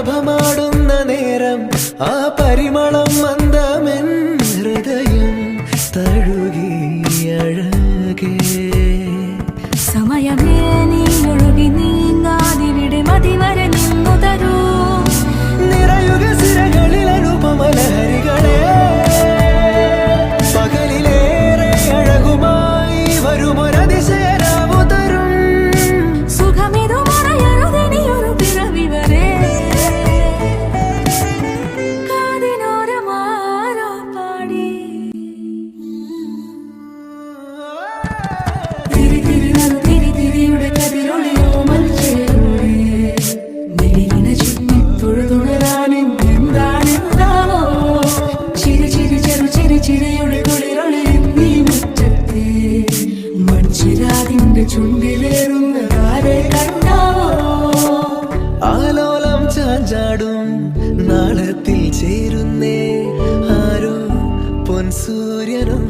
കളഭമാടുന്ന നേരം ആ പരിമളം മന്ദമെൻ ഹൃദയം തഴുകി അഴകേ സമയമേ നീ ഒഴുകി നീങ്ങാതിവിടെ മതിവരെ നിന്നു തരൂ നിറയുക സിരകളിൽ അനുപമലഹരികളെ പകലിലേറെ അഴകുമായി വരുമൊരതിശയരാവു തരും സുഖമിതു മറയരുതിനിയൊരു പിറവി വരെ കാതിനോരമാരോ പാടി തിരി തിരി നറു തിരി തിരിയുടെ കതിരൊളിയോ മൽച്ചേരുളേ മെലിന ചുറ്റി തൊഴുതുണരാനെന്താണെന്താവോ ചിരി ചിരി ചെറു ചിരി ചിരിയുടെ കുളിരൊളി നീ മുറ്റത്തെ മൺചിരാതിന്റെ ചുണ്ടിലേറുന്നതാരെ കണ്ടാവോ ആലോലം ചാഞ്ചാടും നാളത്തിൽ ചേരുന്നേ ആരോ പൊൻസൂര്യനും